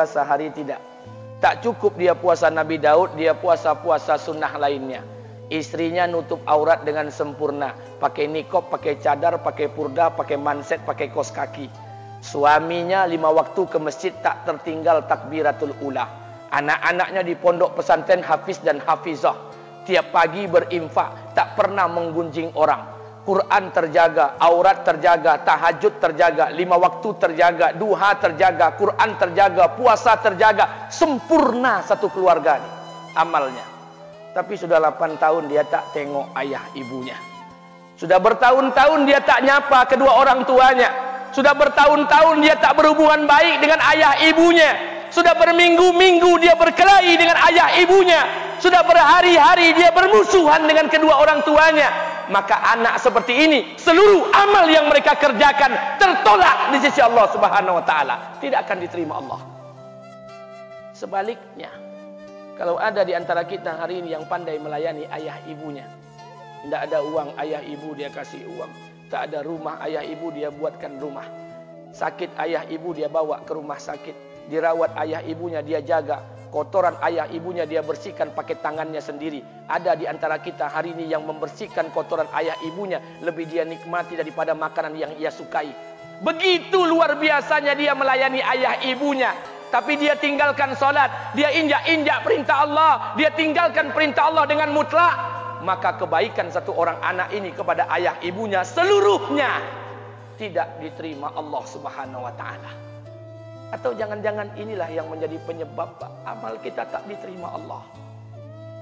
sehari tidak. Tak cukup dia puasa Nabi Daud, dia puasa-puasa sunnah lainnya. Istrinya nutup aurat dengan sempurna, pakai nikob, pakai cadar, pakai purda, pakai manset, pakai kos kaki. Suaminya 5 waktu ke masjid tak tertinggal takbiratul ula. Anak-anaknya di pondok pesantren hafiz dan hafizah. Tiap pagi berinfak, tak pernah menggunjing orang. Quran terjaga, aurat terjaga, tahajud terjaga, 5 waktu terjaga, duha terjaga, Quran terjaga, puasa terjaga. Sempurna satu keluarga nih, amalnya. Tapi sudah 8 tahun dia tak tengok ayah ibunya. Sudah bertahun-tahun dia tak nyapa kedua orang tuanya. Sudah bertahun-tahun dia tak berhubungan baik dengan ayah ibunya. Sudah berminggu-minggu dia berkelahi dengan ayah ibunya. Sudah berhari-hari dia bermusuhan dengan kedua orang tuanya. Maka anak seperti ini, seluruh amal yang mereka kerjakan tertolak di sisi Allah Subhanahu wa taala, tidak akan diterima Allah. Sebaliknya, kalau ada di antara kita hari ini yang pandai melayani ayah ibunya, tidak ada uang ayah ibu dia kasih uang, tak ada rumah ayah ibu dia buatkan rumah, sakit ayah ibu dia bawa ke rumah sakit, dirawat ayah ibunya dia jaga, kotoran ayah ibunya dia bersihkan pakai tangannya sendiri. Ada di antara kita hari ini yang membersihkan kotoran ayah ibunya lebih dia nikmati daripada makanan yang ia sukai. Begitu luar biasanya dia melayani ayah ibunya. Tapi dia tinggalkan solat, dia injak-injak perintah Allah, dia tinggalkan perintah Allah dengan mutlak. Maka kebaikan satu orang anak ini kepada ayah ibunya seluruhnya tidak diterima Allah Subhanahu wa taala. Atau jangan-jangan inilah yang menjadi penyebab amal kita tak diterima Allah.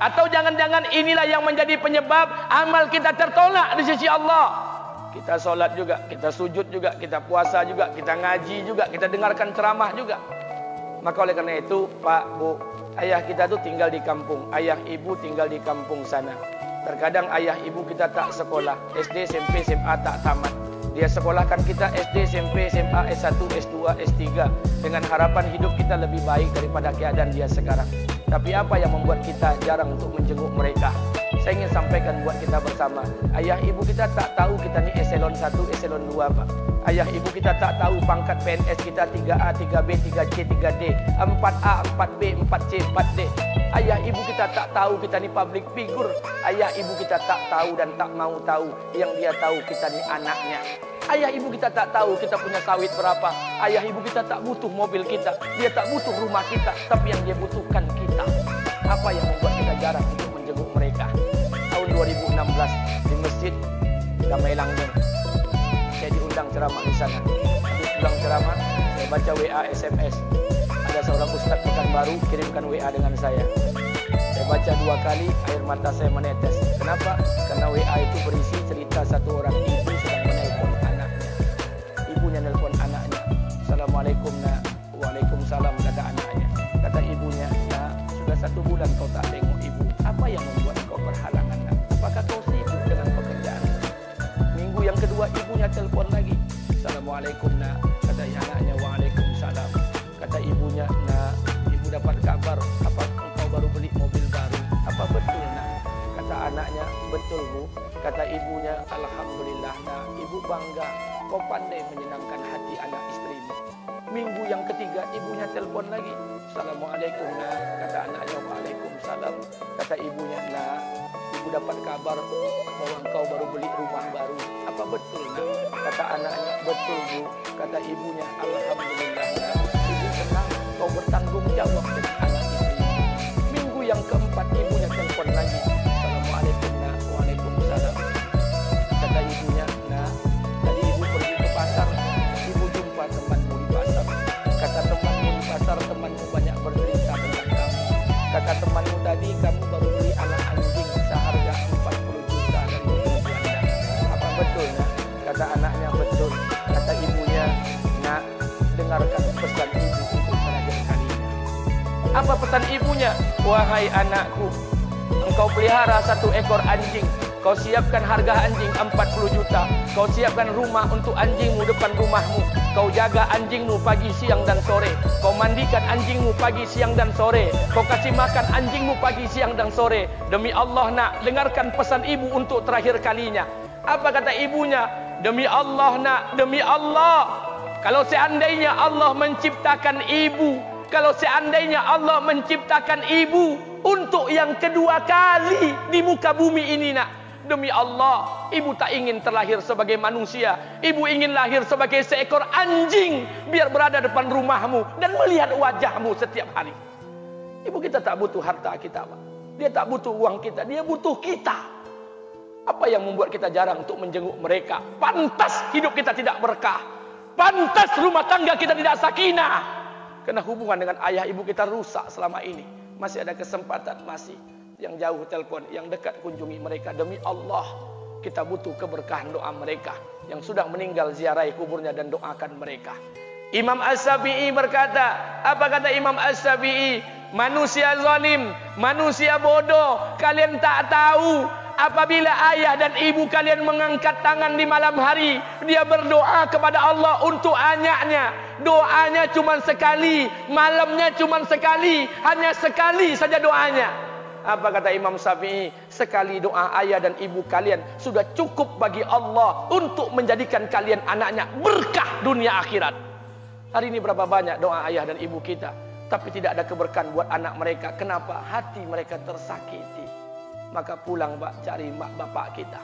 Atau jangan-jangan inilah yang menjadi penyebab amal kita tertolak di sisi Allah. Kita solat juga, kita sujud juga, kita puasa juga, kita ngaji juga, kita dengarkan ceramah juga. Maka oleh karena itu, Pak, Bu, ayah kita tuh tinggal di kampung, ayah ibu tinggal di kampung sana. Terkadang ayah ibu kita tak sekolah, SD, SMP, SMA tak tamat. Dia sekolahkan kita SD, SMP, SMA, S1, S2, S3 dengan harapan hidup kita lebih baik daripada keadaan dia sekarang. Tapi apa yang membuat kita jarang untuk menjenguk mereka? Saya ingin sampaikan buat kita bersama. Ayah ibu kita tak tahu kita ni eselon 1, eselon 2, Pak. Ayah ibu kita tak tahu pangkat PNS kita 3A, 3B, 3C, 3D, 4A, 4B, 4C, 4D. Ayah ibu kita tak tahu kita ni public figure. Ayah ibu kita tak tahu dan tak mau tahu. Yang dia tahu kita ni anaknya. Ayah ibu kita tak tahu kita punya sawit berapa. Ayah ibu kita tak butuh mobil kita. Dia tak butuh rumah kita. Tapi yang dia butuhkan kita. Apa yang membuat kita jarang untuk menjenguk mereka? Tahun 2016 di Masjid Damai Langgeng, saya diundang ceramah di sana. Habis pulang ceramah, saya baca WA SMS. Ada seorang ustaz Pekanbaru kirimkan WA dengan saya. Saya baca 2 kali, air mata saya menetes. Kenapa? Karena WA itu berisi cerita satu orang ibu sedang menelpon anaknya. Ibunya nelpon anaknya. Assalamualaikum nak. Waalaikumsalam, kata anaknya. Kata ibunya, nak, sudah 1 bulan kau tak tengok ibu. Apa yang membuat kau berhalangan nak? Apakah kau sibuk dengan pekerjaan? Minggu yang kedua ibunya telepon lagi. Assalamualaikum nak. Kata anaknya, waalaikumsalam. Kata ibunya, nak, ibu dapat kabar apa engkau baru beli mobil baru. Apa betul nak? Kata anaknya, betul bu. Kata ibunya, alhamdulillah nak, ibu bangga. Kau pandai menyenangkan hati anak istrimu. Minggu yang ketiga ibunya telepon lagi. Assalamualaikum nak. Kata anaknya, waalaikumsalam. Kata ibunya, nak, ibu dapat kabar bahwa engkau baru beli rumah baru. Apa betul nak? Kata anaknya, betul bu. Kata ibunya, alhamdulillah nak, ibu senang kau bertanggung jawab dengan anak istri. Minggu yang keempat ibunya telepon lagi. Assalamualaikum nak. Waalaikumsalam. Kata ibunya, nak, tadi ibu pergi ke pasar, ibu jumpa temanmu di pasar. Kata temanmu di pasar, temanmu banyak bercerita tentang kamu. Kata temanmu tadi, kamu baru beli anak anjing seharga 40 juta dari Belanda. Apa betul nak? Kata anaknya, betul. Kata ibunya, nak, dengarkan pesan ibu untuk terakhir kalinya. Apa pesan ibunya? Wahai anakku, engkau pelihara 1 ekor anjing. Kau siapkan harga anjing 40 juta. Kau siapkan rumah untuk anjingmu depan rumahmu. Kau jaga anjingmu pagi, siang dan sore. Kau mandikan anjingmu pagi, siang dan sore. Kau kasih makan anjingmu pagi, siang dan sore. Demi Allah nak, dengarkan pesan ibu untuk terakhir kalinya. Apa kata ibunya? Demi Allah nak, demi Allah. Kalau seandainya Allah menciptakan ibu, Kalau seandainya Allah menciptakan ibu untuk yang kedua kali di muka bumi ini nak, demi Allah, ibu tak ingin terlahir sebagai manusia. Ibu ingin lahir sebagai seekor anjing biar berada depan rumahmu dan melihat wajahmu setiap hari. Ibu kita tak butuh harta kita, Pak. Dia tak butuh uang kita, dia butuh kita. Apa yang membuat kita jarang untuk menjenguk mereka? Pantas hidup kita tidak berkah. Pantas rumah tangga kita tidak sakinah. Karena hubungan dengan ayah ibu kita rusak selama ini. Masih ada kesempatan, masih. Yang jauh telepon, yang dekat kunjungi mereka. Demi Allah, kita butuh keberkahan doa mereka. Yang sudah meninggal, ziarahi kuburnya dan doakan mereka. Imam As-Syafi'i berkata, apa kata Imam As-Syafi'i? Manusia zalim, manusia bodoh, kalian tak tahu apabila ayah dan ibu kalian mengangkat tangan di malam hari, dia berdoa kepada Allah untuk anaknya. Doanya cuma sekali, malamnya cuma sekali, hanya sekali saja doanya. Apa kata Imam Syafi'i? Sekali doa ayah dan ibu kalian sudah cukup bagi Allah untuk menjadikan kalian anaknya berkah dunia akhirat. Hari ini berapa banyak doa ayah dan ibu kita, tapi tidak ada keberkahan buat anak mereka. Kenapa? Hati mereka tersakiti. Maka pulang, Pak, cari mak bapak kita.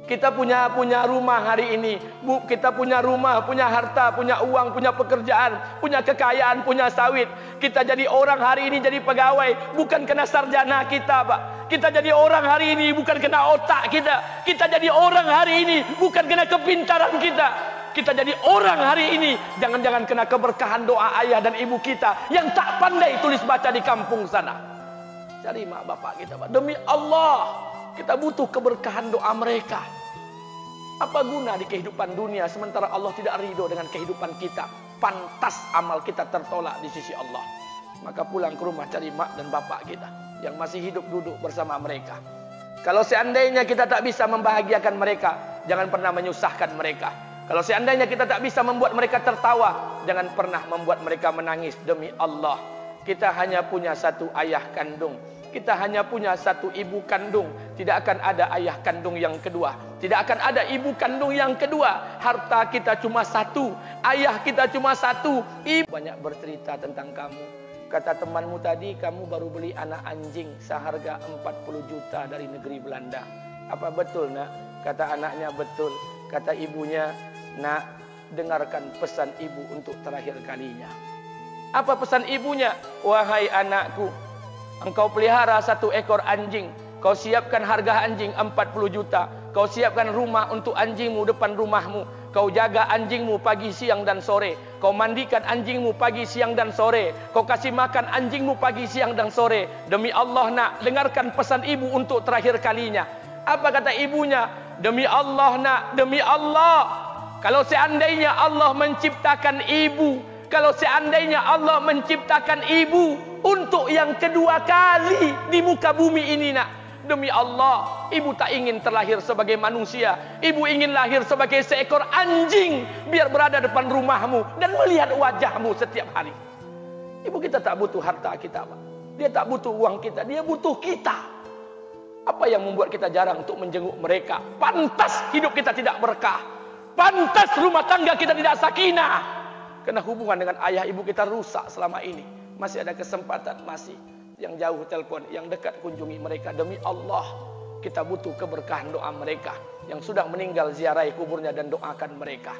Kita punya rumah hari ini, Bu, kita punya rumah, punya harta, punya uang, punya pekerjaan, punya kekayaan, punya sawit. Kita jadi orang hari ini jadi pegawai bukan kena sarjana kita, Pak. Kita jadi orang hari ini bukan kena otak kita. Kita jadi orang hari ini bukan kena kepintaran kita. Kita jadi orang hari ini jangan-jangan kena keberkahan doa ayah dan ibu kita yang tak pandai tulis baca di kampung sana. Cari mak bapak kita, Pak. Demi Allah, kita butuh keberkahan doa mereka. Apa guna di kehidupan dunia sementara Allah tidak ridho dengan kehidupan kita? Pantas amal kita tertolak di sisi Allah. Maka pulang ke rumah cari mak dan bapak kita yang masih hidup, duduk bersama mereka. Kalau seandainya kita tak bisa membahagiakan mereka, jangan pernah menyusahkan mereka. Kalau seandainya kita tak bisa membuat mereka tertawa, jangan pernah membuat mereka menangis. Demi Allah, kita hanya punya satu ayah kandung. Kita hanya punya satu ibu kandung. Tidak akan ada ayah kandung yang kedua. Tidak akan ada ibu kandung yang kedua. Harta kita cuma satu. Ayah kita cuma satu. Ibu banyak bercerita tentang kamu. Kata temanmu tadi, kamu baru beli anak anjing seharga 40 juta dari negeri Belanda. Apa betul, nak? Kata anaknya, betul. Kata ibunya, nak, dengarkan pesan ibu untuk terakhir kalinya. Apa pesan ibunya? Wahai anakku, engkau pelihara satu ekor anjing. Kau siapkan harga anjing 40 juta. Kau siapkan rumah untuk anjingmu depan rumahmu. Kau jaga anjingmu pagi, siang dan sore. Kau mandikan anjingmu pagi, siang dan sore. Kau kasih makan anjingmu pagi, siang dan sore. Demi Allah, nak, dengarkan pesan ibu untuk terakhir kalinya. Apa kata ibunya? Demi Allah, nak, demi Allah. Kalau seandainya Allah menciptakan ibu, kalau seandainya Allah menciptakan ibu untuk yang kedua kali di muka bumi ini, nak, demi Allah, ibu tak ingin terlahir sebagai manusia. Ibu ingin lahir sebagai seekor anjing biar berada depan rumahmu dan melihat wajahmu setiap hari. Ibu kita tak butuh harta kita, Pak. Dia tak butuh uang kita, dia butuh kita. Apa yang membuat kita jarang untuk menjenguk mereka? Pantas hidup kita tidak berkah. Pantas rumah tangga kita tidak sakinah. Karena hubungan dengan ayah ibu kita rusak selama ini. Masih ada kesempatan, masih. Yang jauh telepon, yang dekat kunjungi mereka. Demi Allah, kita butuh keberkahan doa mereka. Yang sudah meninggal, ziarahi kuburnya dan doakan mereka.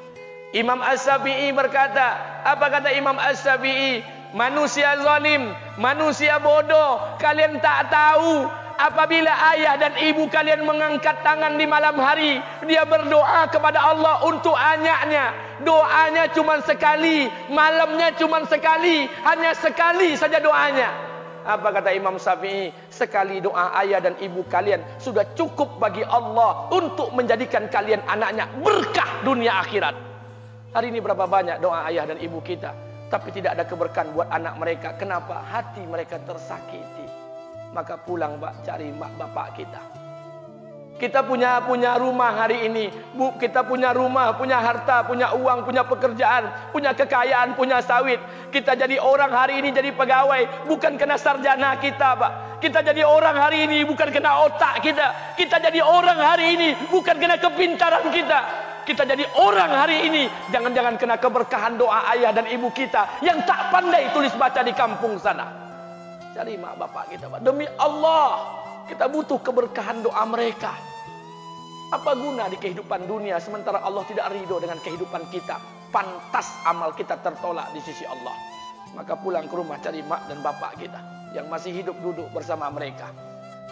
Imam As-Syafi'i berkata, apa kata Imam As-Syafi'i? Manusia zalim, manusia bodoh, kalian tak tahu apabila ayah dan ibu kalian mengangkat tangan di malam hari, dia berdoa kepada Allah untuk anaknya. Doanya cuma sekali, malamnya cuma sekali, hanya sekali saja doanya. Apa kata Imam Syafi'i? Sekali doa ayah dan ibu kalian sudah cukup bagi Allah untuk menjadikan kalian anaknya berkah dunia akhirat. Hari ini berapa banyak doa ayah dan ibu kita, tapi tidak ada keberkahan buat anak mereka. Kenapa? Hati mereka tersakiti. Maka pulang, Pak, cari mak bapak kita. Kita punya rumah hari ini, Bu, kita punya rumah, punya harta, punya uang, punya pekerjaan, punya kekayaan, punya sawit. Kita jadi orang hari ini jadi pegawai bukan kena sarjana kita, Pak. Kita jadi orang hari ini bukan kena otak kita. Kita jadi orang hari ini bukan kena kepintaran kita. kita jadi orang hari ini, jangan-jangan kena keberkahan doa ayah dan ibu kita yang tak pandai tulis baca di kampung sana. Cari mak bapak kita, Pak. Demi Allah, kita butuh keberkahan doa mereka. Apa guna di kehidupan dunia sementara Allah tidak ridho dengan kehidupan kita? Pantas amal kita tertolak di sisi Allah. Maka pulang ke rumah cari mak dan bapak kita yang masih hidup, duduk bersama mereka.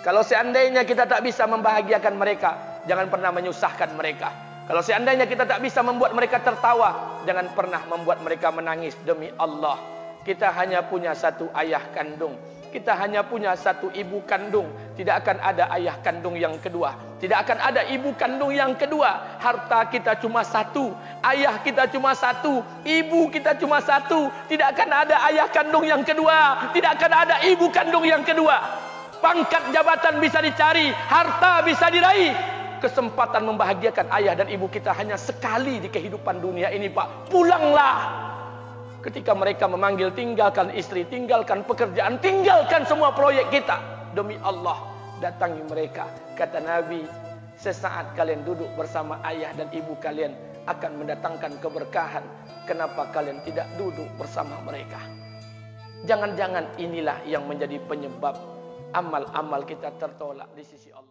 Kalau seandainya kita tak bisa membahagiakan mereka, jangan pernah menyusahkan mereka. Kalau seandainya kita tak bisa membuat mereka tertawa, jangan pernah membuat mereka menangis. Demi Allah, kita hanya punya satu ayah kandung, kita hanya punya satu ibu kandung. Tidak akan ada ayah kandung yang kedua, tidak akan ada ibu kandung yang kedua. Harta kita cuma satu, ayah kita cuma satu, ibu kita cuma satu. Tidak akan ada ayah kandung yang kedua, tidak akan ada ibu kandung yang kedua. Pangkat jabatan bisa dicari, harta bisa diraih, kesempatan membahagiakan ayah dan ibu kita hanya sekali di kehidupan dunia ini, Pak. Pulanglah. Ketika mereka memanggil, tinggalkan istri, tinggalkan pekerjaan, tinggalkan semua proyek kita. Demi Allah, datangi mereka. Kata Nabi, sesaat kalian duduk bersama ayah dan ibu kalian akan mendatangkan keberkahan. Kenapa kalian tidak duduk bersama mereka? Jangan-jangan inilah yang menjadi penyebab amal-amal kita tertolak di sisi Allah.